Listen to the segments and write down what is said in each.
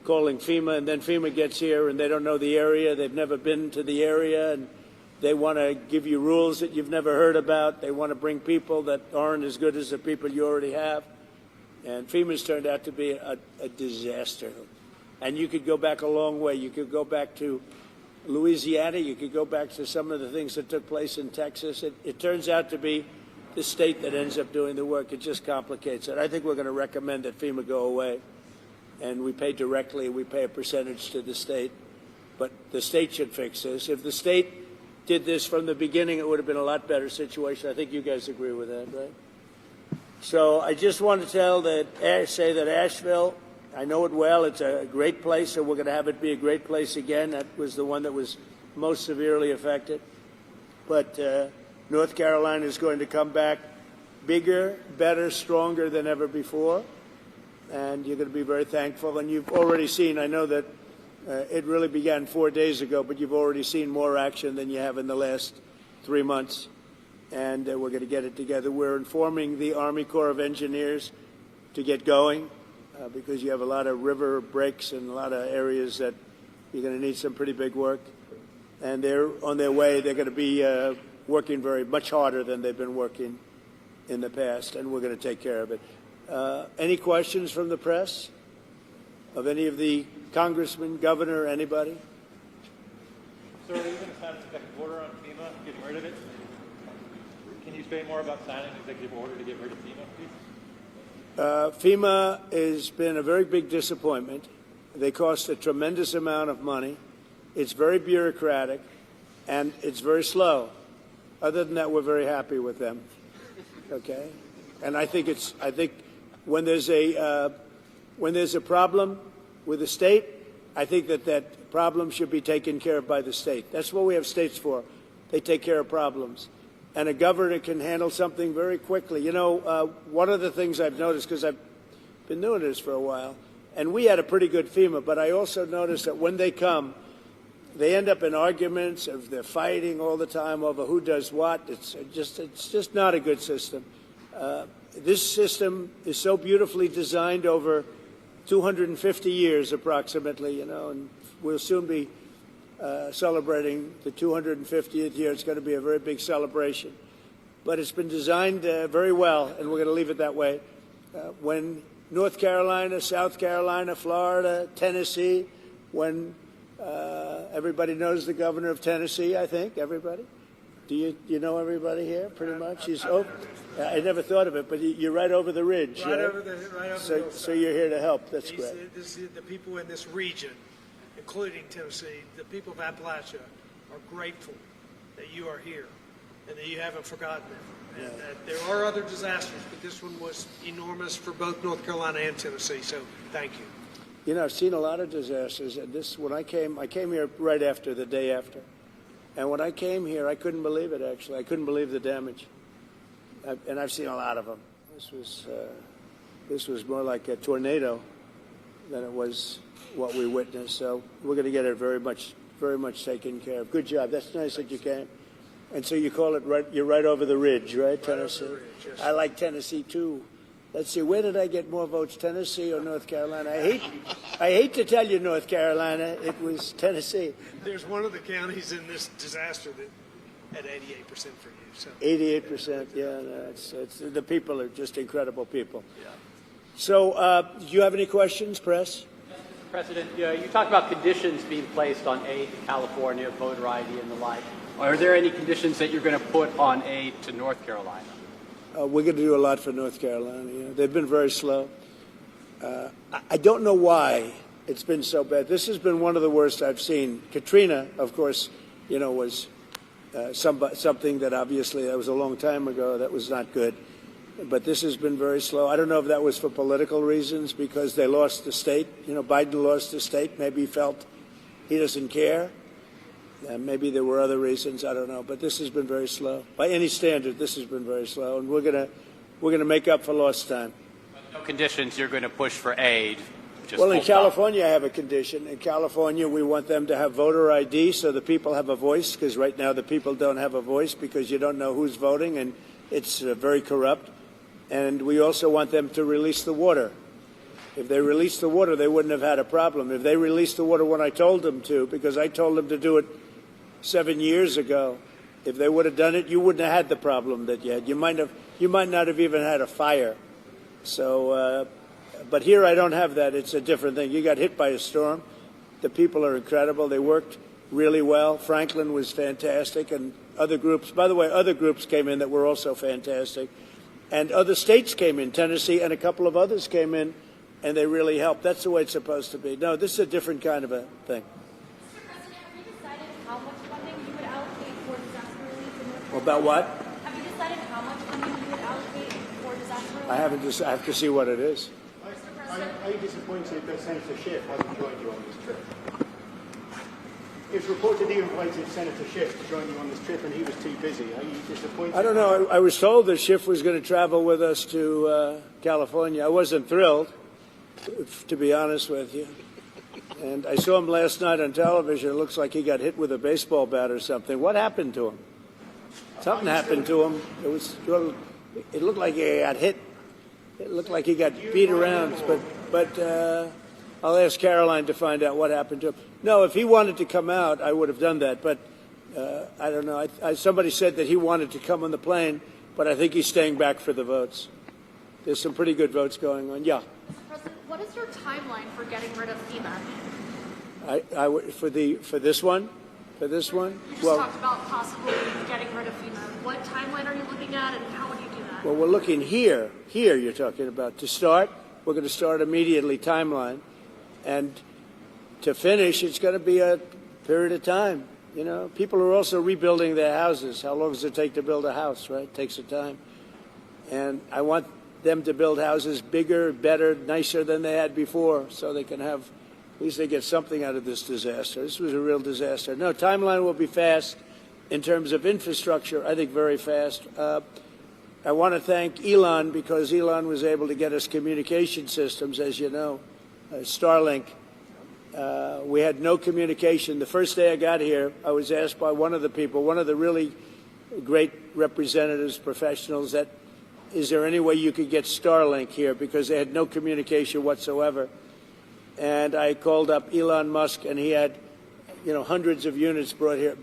calling FEMA, and then FEMA gets here and they don't know the area. They've never been to the area, and they want to give you rules that you've never heard about. They want to bring people that aren't as good as the people you already have. And FEMA's turned out to be a disaster. And you could go back a long way. You could go back to Louisiana. You could go back to some of the things that took place in Texas. It turns out to be the state that ends up doing the work. It just complicates it. I think we're going to recommend that FEMA go away. And we pay directly. We pay a percentage to the state. But the state should fix this. If the state did this from the beginning, it would have been a lot better situation. I think you guys agree with that, right? So I just want to say that Asheville, I know it well. It's a great place, and we're going to have it be a great place again. That was the one that was most severely affected. But North Carolina is going to come back bigger, better, stronger than ever before. And you're going to be very thankful. And you've already seen, I know that it really began 4 days ago, but you've already seen more action than you have in the last 3 months. And we're going to get it together. We're informing the Army Corps of Engineers to get going because you have a lot of river breaks and a lot of areas that you're going to need some pretty big work. And they're on their way. They're going to be working much harder than they've been working in the past, and we're going to take care of it. Any questions from the press of any of the congressman, governor, anybody? Sir, are you going to sign an executive order on FEMA, getting rid of it? Can you say more about signing an executive order to get rid of FEMA, please? FEMA has been a very big disappointment. They cost a tremendous amount of money. It's very bureaucratic, and it's very slow. Other than that, we're very happy with them. Okay, and I think when there's a problem with the state, I think that problem should be taken care of by the state. That's what we have states for. They take care of problems. And a governor can handle something very quickly. You know, one of the things I've noticed, because I've been doing this for a while, and we had a pretty good FEMA, but I also noticed that when they come, they end up in arguments. They're fighting all the time over who does what. It's just not a good system. This system is so beautifully designed over 250 years approximately, you know, and we'll soon be celebrating the 250th year. It's going to be a very big celebration. But it's been designed very well, and we're going to leave it that way. When North Carolina, South Carolina, Florida, Tennessee, when everybody knows the governor of Tennessee, I think, everybody? Do you know everybody here, pretty much? I never thought of it, but you're right over the ridge. Right over the hillside. So you're here to help. That's great. The people in this region, including Tennessee, the people of Appalachia, are grateful that you are here and that you haven't forgotten them. And that there are other disasters, but this one was enormous for both North Carolina and Tennessee. So thank you. You know, I've seen a lot of disasters. And when I came here right after, the day after. And when I came here, I couldn't believe it, actually. I couldn't believe the damage. And I've seen a lot of them. This was more like a tornado than it was what we witnessed. So we're going to get it very much taken care of. Good job. That's nice that you came. And so you call it you're right over the ridge, right, Tennessee? Over the ridge, yes. I like Tennessee, too. Let's see, where did I get more votes, Tennessee or North Carolina? I hate to tell you, North Carolina, it was Tennessee. There's one of the counties in this disaster that had 88% for you. So 88%, yeah. No, the people are just incredible people. Yeah. So do you have any questions, press? President, you talked about conditions being placed on aid to California, voter ID and the like. Are there any conditions that you're going to put on aid to North Carolina? We're going to do a lot for North Carolina. You know, they've been very slow. I don't know why it's been so bad. This has been one of the worst I've seen. Katrina, of course, you know, was something that obviously that was a long time ago. That was not good. But this has been very slow. I don't know if that was for political reasons because they lost the state. You know, Biden lost the state. Maybe he felt he doesn't care. Maybe there were other reasons. I don't know. But this has been very slow. By any standard, this has been very slow. And we're gonna make up for lost time. No conditions you're going to push for aid. Well, in California, I have a condition. In California, we want them to have voter ID so the people have a voice, because right now the people don't have a voice because you don't know who's voting, and it's very corrupt. And we also want them to release the water. If they released the water, they wouldn't have had a problem. If they released the water when I told them to, because I told them to do it 7 years ago, if they would have done it, you wouldn't have had the problem that you had. You might not have even had a fire. So, but here I don't have that. It's a different thing. You got hit by a storm. The people are incredible. They worked really well. Franklin was fantastic, and other groups. By the way, other groups came in that were also fantastic, and other states came in. Tennessee and a couple of others came in, and they really helped. That's the way it's supposed to be. No, this is a different kind of a thing. Mr. President, have you decided how much funding you would allocate for disaster relief in North Carolina? About what? Have you decided how much funding you would allocate for disaster relief? I haven't. I have to see what it is. Are you disappointed that Senator Schiff hasn't joined you on this trip? It's reported he invited Senator Schiff to join you on this trip, and he was too busy. Are you disappointed? I don't know. I was told that Schiff was going to travel with us to California. I wasn't thrilled, to be honest with you. And I saw him last night on television. It looks like he got hit with a baseball bat or something. What happened to him? Something happened to him. It looked like he got hit. It looked like he got beat around. But I'll ask Caroline to find out what happened to him. No, if he wanted to come out, I would have done that. But I don't know. Somebody said that he wanted to come on the plane, but I think he's staying back for the votes. There's some pretty good votes going on. Yeah. Mr. President, what is your timeline for getting rid of FEMA? For this one. You just talked about possibly getting rid of FEMA. What timeline are you looking at, and how would you do that? Well, we're looking here. Here, you're talking about. To start, we're going to start immediately timeline, and to finish, it's going to be a period of time. You know, people are also rebuilding their houses. How long does it take to build a house, right? It takes a time. And I want them to build houses bigger, better, nicer than they had before, so they can have, at least they get something out of this disaster. This was a real disaster. No, timeline will be fast. In terms of infrastructure, I think very fast. I want to thank Elon, because Elon was able to get us communication systems, as you know, Starlink. We had no communication. The first day I got here, I was asked by one of the people, one of the really great representatives, professionals, that is there any way you could get Starlink here, because they had no communication whatsoever. And I called up Elon Musk, and he had, hundreds of units brought here,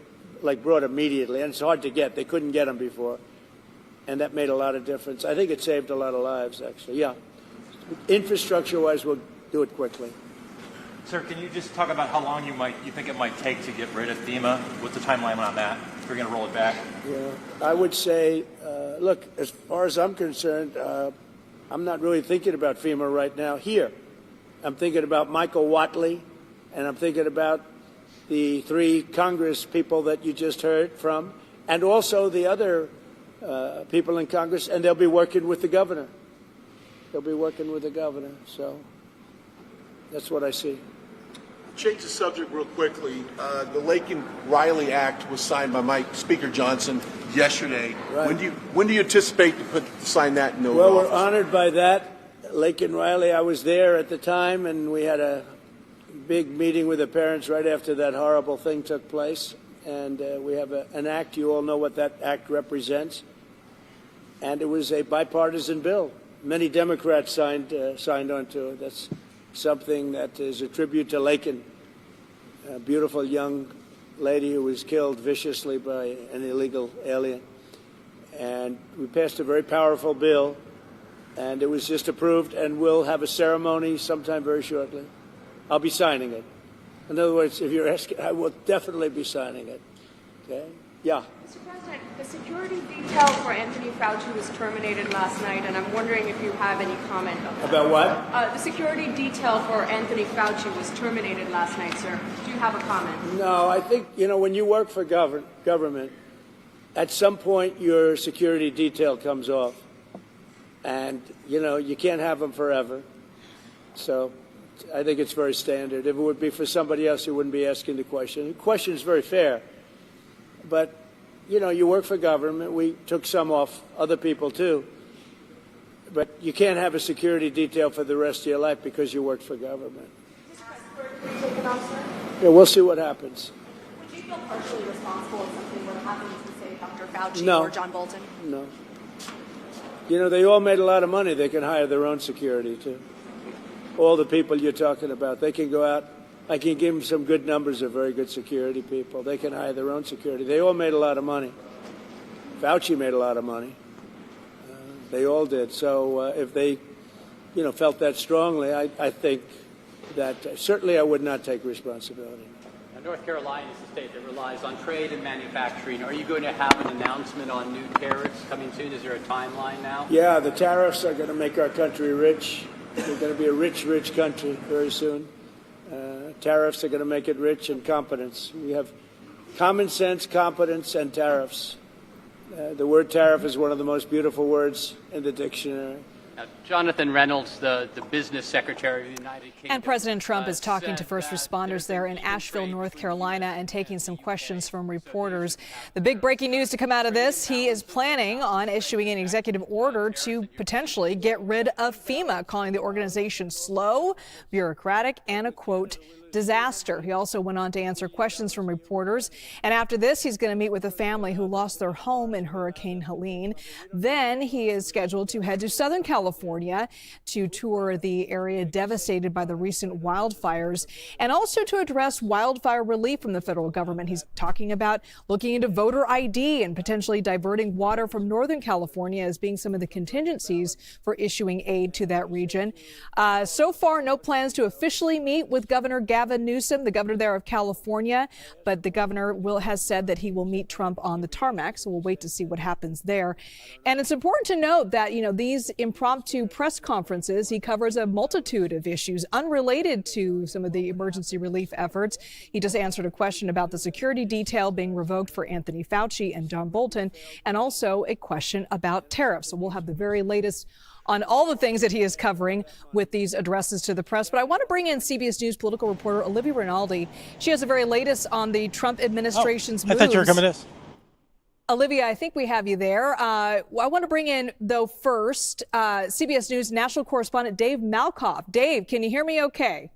brought immediately. And it's hard to get. They couldn't get them before. And that made a lot of difference. I think it saved a lot of lives, actually. Yeah. Infrastructure-wise, we'll do it quickly. Sir, can you just talk about how long you think it might take to get rid of FEMA? What's the timeline on that? If you're going to roll it back? Yeah, I would say, look, as far as I'm concerned, I'm not really thinking about FEMA right now here. I'm thinking about Michael Watley, and I'm thinking about the 3 Congress people that you just heard from, and also the other people in Congress, and they'll be working with the governor. They'll be working with the governor, so that's what I see. Change the subject real quickly. The Lake and Riley Act was signed by Speaker Johnson yesterday. Right. When do you anticipate to sign that into Well, office? we're honored by that. Lake and Riley, I was there at the time, and we had a big meeting with the parents right after that horrible thing took place. And we have an act. You all know what that act represents. And it was a bipartisan bill. Many Democrats signed onto it. That's something that is a tribute to Laken, a beautiful young lady who was killed viciously by an illegal alien. And we passed a very powerful bill, and it was just approved, and we'll have a ceremony sometime very shortly. I'll be signing it. In other words, if you're asking, I will definitely be signing it. Okay? Yeah. Mr. President, the security detail for Anthony Fauci was terminated last night, and I'm wondering if you have any comment on that. About what? The security detail for Anthony Fauci was terminated last night, sir. Do you have a comment? No, I think, when you work for government, at some point your security detail comes off. And, you can't have them forever. So I think it's very standard. If it would be for somebody else, you wouldn't be asking the question. The question is very fair. But, you work for government. We took some off, other people too. But you can't have a security detail for the rest of your life because you work for government. Yeah, we'll see what happens. Would you feel partially responsible if something were to happen to, say, Dr. Fauci No. or John Bolton? No. They all made a lot of money. They can hire their own security too. all the people you're talking about. They can go out. I can give them some good numbers of very good security people. They can hire their own security. They all made a lot of money. Fauci made a lot of money. They all did. So if they, felt that strongly, I think that certainly I would not take responsibility. Now, North Carolina is a state that relies on trade and manufacturing. Are you going to have an announcement on new tariffs coming soon? Is there a timeline now? Yeah, the tariffs are going to make our country rich. We're going to be a rich, rich country very soon. Tariffs are going to make it rich, and competence. We have common sense, competence, and tariffs. The word tariff is one of the most beautiful words in the dictionary. Now, Jonathan Reynolds, the business secretary of the United Kingdom. And President Trump is talking to first responders there in Asheville, North Carolina, and taking some questions from reporters. The big breaking news to come out of this, he is planning on issuing an executive order to potentially get rid of FEMA, calling the organization slow, bureaucratic, and a, quote, disaster. He also went on to answer questions from reporters. And after this, he's going to meet with a family who lost their home in Hurricane Helene. Then he is scheduled to head to Southern California to tour the area devastated by the recent wildfires and also to address wildfire relief from the federal government. He's talking about looking into voter ID and potentially diverting water from Northern California as being some of the contingencies for issuing aid to that region. So far, no plans to officially meet with Governor Gavin Newsom, the governor there of California, but the governor has said that he will meet Trump on the tarmac, so we'll wait to see what happens there. And it's important to note that, these impromptu press conferences, he covers a multitude of issues unrelated to some of the emergency relief efforts. He just answered a question about the security detail being revoked for Anthony Fauci and John Bolton, and also a question about tariffs. So we'll have the very latest on all the things that he is covering with these addresses to the press. But I want to bring in CBS News political reporter Olivia Rinaldi. She has the very latest on the Trump administration's moves. I thought you were coming to this. Olivia, I think we have you there. I want to bring in, though, first, CBS News national correspondent Dave Malkoff. Dave, can you hear me okay?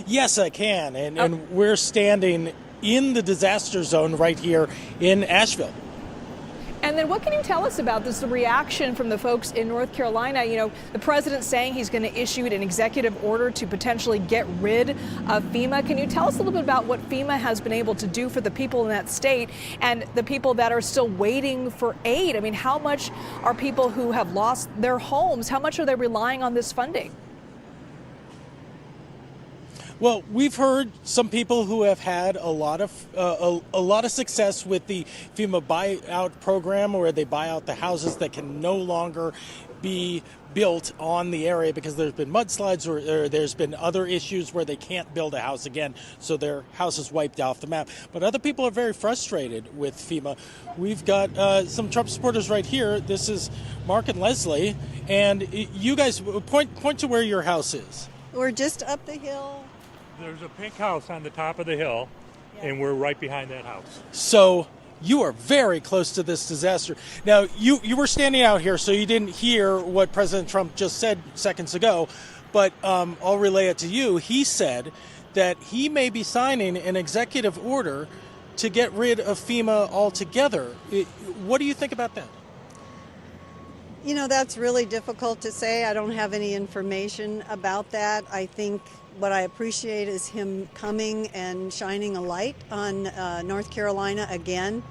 Yes, I can. And we're standing in the disaster zone right here in Asheville. And then what can you tell us about this, the reaction from the folks in North Carolina? The president saying he's going to issue an executive order to potentially get rid of FEMA. Can you tell us a little bit about what FEMA has been able to do for the people in that state and the people that are still waiting for aid? I mean, how much are people who have lost their homes, how much are they relying on this funding? Well, we've heard some people who have had a lot of success with the FEMA buyout program, where they buy out the houses that can no longer be built on the area because there's been mudslides or there's been other issues where they can't build a house again, so their house is wiped off the map. But other people are very frustrated with FEMA. We've got some Trump supporters right here. This is Mark and Leslie, and you guys point to where your house is. We're just up the hill. There's a pink house on the top of the hill, and we're right behind that house. So you are very close to this disaster. Now, you were standing out here, so you didn't hear what President Trump just said seconds ago, but I'll relay it to you. He said that he may be signing an executive order to get rid of FEMA altogether. What do you think about that? That's really difficult to say. I don't have any information about that. I think what I appreciate is him coming and shining a light on North Carolina again.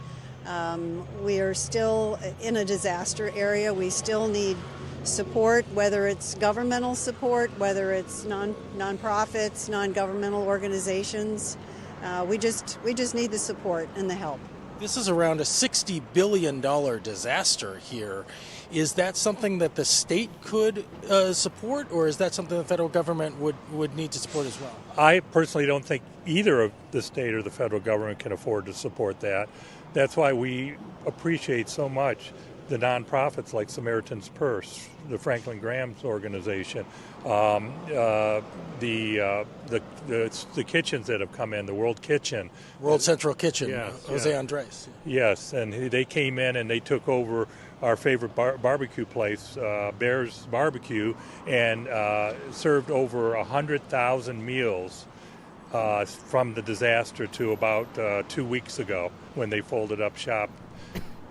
We are still in a disaster area. We still need support, whether it's governmental support, whether it's nonprofits, non-governmental organizations. We just need the support and the help. This is around a $60 billion disaster here. Is that something that the state could support, or is that something the federal government would need to support as well? I personally don't think either of the state or the federal government can afford to support that. That's why we appreciate so much the nonprofits like Samaritan's Purse, the Franklin Graham's organization, the kitchens that have come in, the World Central Kitchen, yes, Jose Andres. Yes, and they came in and they took over our favorite barbecue place, Bear's Barbecue, and served over 100,000 meals from the disaster to about 2 weeks ago when they folded up shop.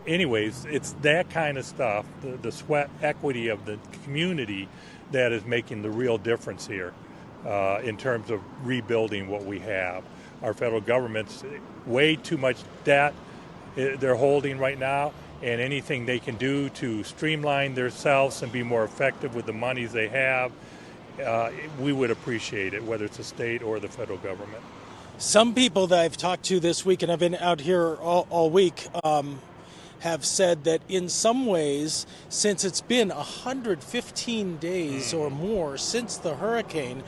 anyways, it's that kind of stuff, the sweat equity of the community, that is making the real difference here in terms of rebuilding what we have. Our federal government's way too much debt they're holding right now, and anything they can do to streamline themselves and be more effective with the monies they have, we would appreciate it, whether it's the state or the federal government. Some people that I've talked to this week, and I've been out here all week, have said that in some ways, since it's been 115 days or more since the hurricane,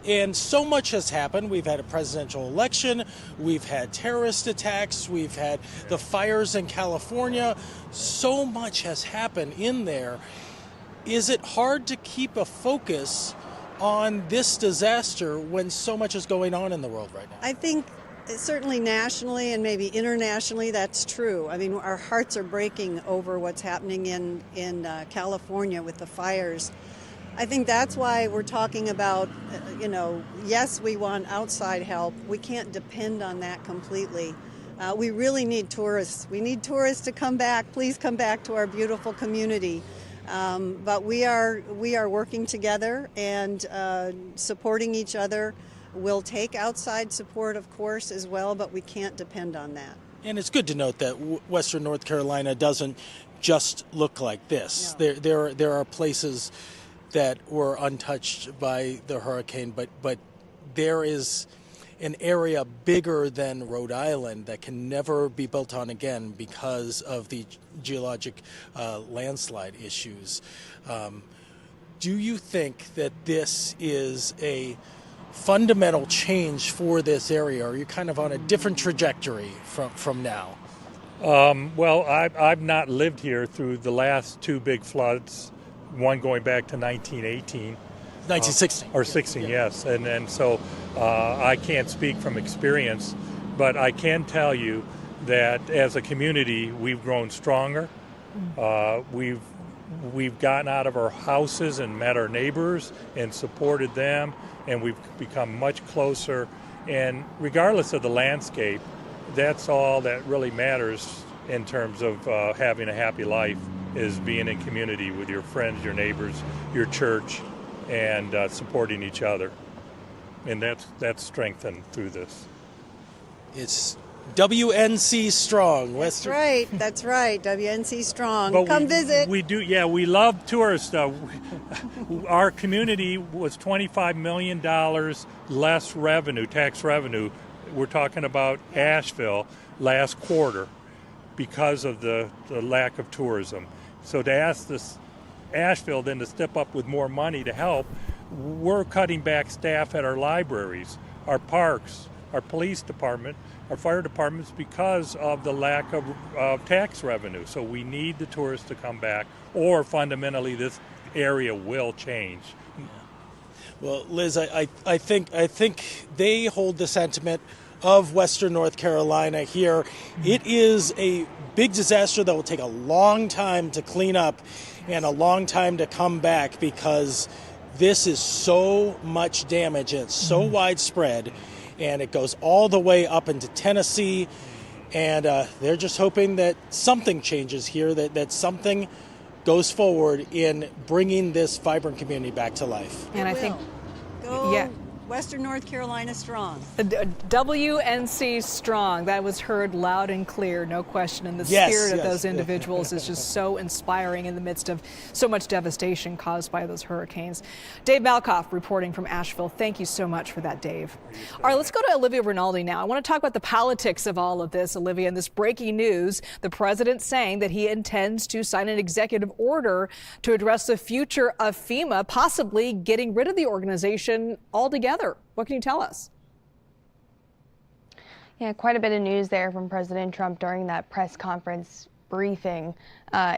and so much has happened. We've had a presidential election, we've had terrorist attacks, we've had the fires in California. So much has happened in there. Is it hard to keep a focus on this disaster when so much is going on in the world right now? I think certainly nationally and maybe internationally that's true. I mean, our hearts are breaking over what's happening in California with the fires. I think that's why we're talking about, yes, we want outside help. We can't depend on that completely. We really need tourists. We need tourists to come back. Please come back to our beautiful community. But we are working together and supporting each other. We'll take outside support, of course, as well, but we can't depend on that. And it's good to note that Western North Carolina doesn't just look like this. No. There are places that were untouched by the hurricane, but there is an area bigger than Rhode Island that can never be built on again because of the geologic landslide issues. Do you think that this is a fundamental change for this area? Or are you kind of on a different trajectory from now? Well, I've not lived here through the last two big floods, one going back to 1918. 1916. Or 16, yes. And so I can't speak from experience, but I can tell you that as a community, we've grown stronger. We've gotten out of our houses and met our neighbors and supported them, and we've become much closer. And regardless of the landscape, that's all that really matters in terms of having a happy life, is being in community with your friends, your neighbors, your church, and supporting each other. And that's strengthened through this. It's WNC Strong. That's right. WNC Strong. But Come visit. We do, yeah. We love tourists. Our community was $25 million less revenue, tax revenue. We're talking about Asheville last quarter because of the lack of tourism. So to ask this Asheville then to step up with more money to help, we're cutting back staff at our libraries, our parks, our police department, our fire departments, because of the lack of tax revenue. So we need the tourists to come back, or fundamentally this area will change. Well, Liz, I think they hold the sentiment of Western North Carolina here. It is a big disaster that will take a long time to clean up and a long time to come back, because this is so much damage and it's so widespread, and it goes all the way up into Tennessee, and they're just hoping that something changes here, that something goes forward in bringing this vibrant community back to life. And I think go Western North Carolina strong. WNC strong. That was heard loud and clear, no question. And the spirit of those individuals is just so inspiring in the midst of so much devastation caused by those hurricanes. Dave Malkoff reporting from Asheville. Thank you so much for that, Dave. All right, let's go to Olivia Rinaldi now. I want to talk about the politics of all of this, Olivia, and this breaking news. The president saying that he intends to sign an executive order to address the future of FEMA, possibly getting rid of the organization altogether. What can you tell us? Yeah, quite a bit of news there from President Trump during that press conference briefing.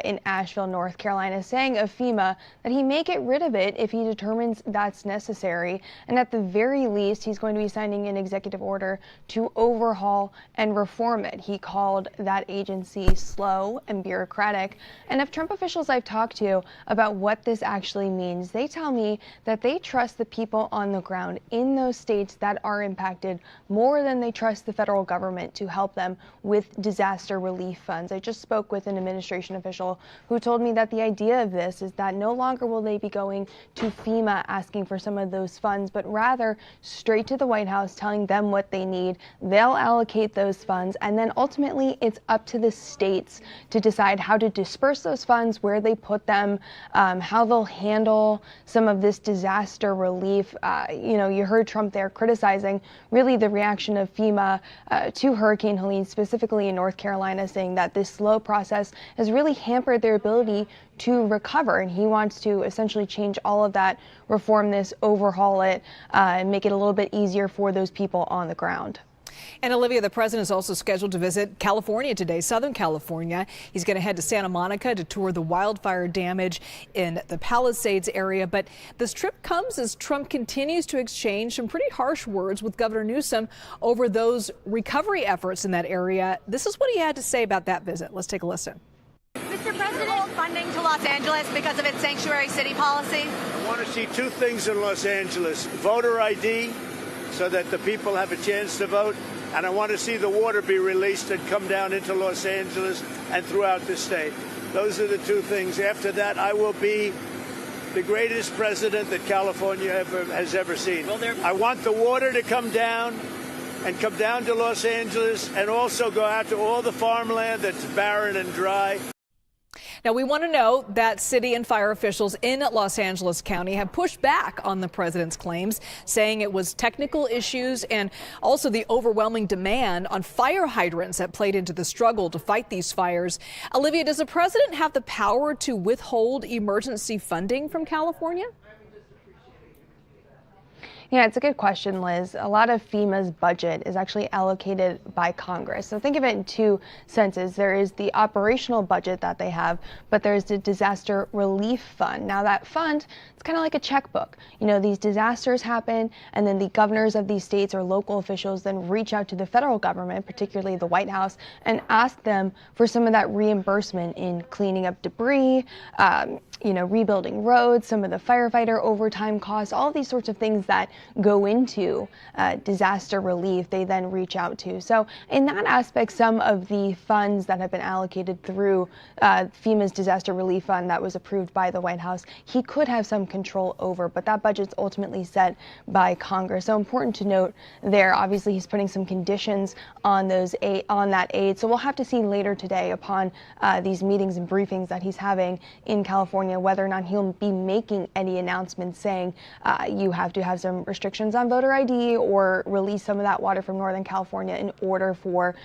in Asheville, North Carolina, saying of FEMA that he may get rid of it if he determines that's necessary. And at the very least, he's going to be signing an executive order to overhaul and reform it. He called that agency slow and bureaucratic. And if Trump officials I've talked to about what this actually means, they tell me that they trust the people on the ground in those states that are impacted more than they trust the federal government to help them with disaster relief funds. I just spoke with an administration official who told me that the idea of this is that no longer will they be going to FEMA asking for some of those funds, but rather straight to the White House telling them what they need. They'll allocate those funds, and then ultimately it's up to the states to decide how to disperse those funds, where they put them, how they'll handle some of this disaster relief. You heard Trump there criticizing really the reaction of FEMA to Hurricane Helene, specifically in North Carolina, saying that this slow process has really hampered their ability to recover, and he wants to essentially change all of that, reform this, overhaul it, and make it a little bit easier for those people on the ground. And Olivia, the president is also scheduled to visit California today, Southern California. He's going to head to Santa Monica to tour the wildfire damage in the Palisades area. But this trip comes as Trump continues to exchange some pretty harsh words with Governor Newsom over those recovery efforts in that area. This is what he had to say about that visit. Let's take a listen. Mr. President, funding to Los Angeles because of its sanctuary city policy. I want to see two things in Los Angeles: voter ID, so that the people have a chance to vote, and I want to see the water be released and come down into Los Angeles and throughout the state. Those are the two things. After that, I will be the greatest president that California has ever seen. I want the water to come down and come down to Los Angeles, and also go out to all the farmland that's barren and dry. Now, we want to know that city and fire officials in Los Angeles County have pushed back on the president's claims, saying it was technical issues and also the overwhelming demand on fire hydrants that played into the struggle to fight these fires. Olivia, does the president have the power to withhold emergency funding from California? Yeah, it's a good question, Liz. A lot of FEMA's budget is actually allocated by Congress. So think of it in two senses. There is the operational budget that they have, but there's the disaster relief fund. Now that fund, it's kind of like a checkbook. These disasters happen, and then the governors of these states or local officials then reach out to the federal government, particularly the White House, and ask them for some of that reimbursement in cleaning up debris, rebuilding roads, some of the firefighter overtime costs, all of these sorts of things that go into disaster relief, they then reach out to. So in that aspect, some of the funds that have been allocated through FEMA's disaster relief fund that was approved by the White House, he could have some control over, but that budget's ultimately set by Congress. So important to note there. Obviously, he's putting some conditions on that aid. So we'll have to see later today upon these meetings and briefings that he's having in California whether or not he'll be making any announcements saying you have to have some restrictions on voter ID or release some of that water from Northern California in order for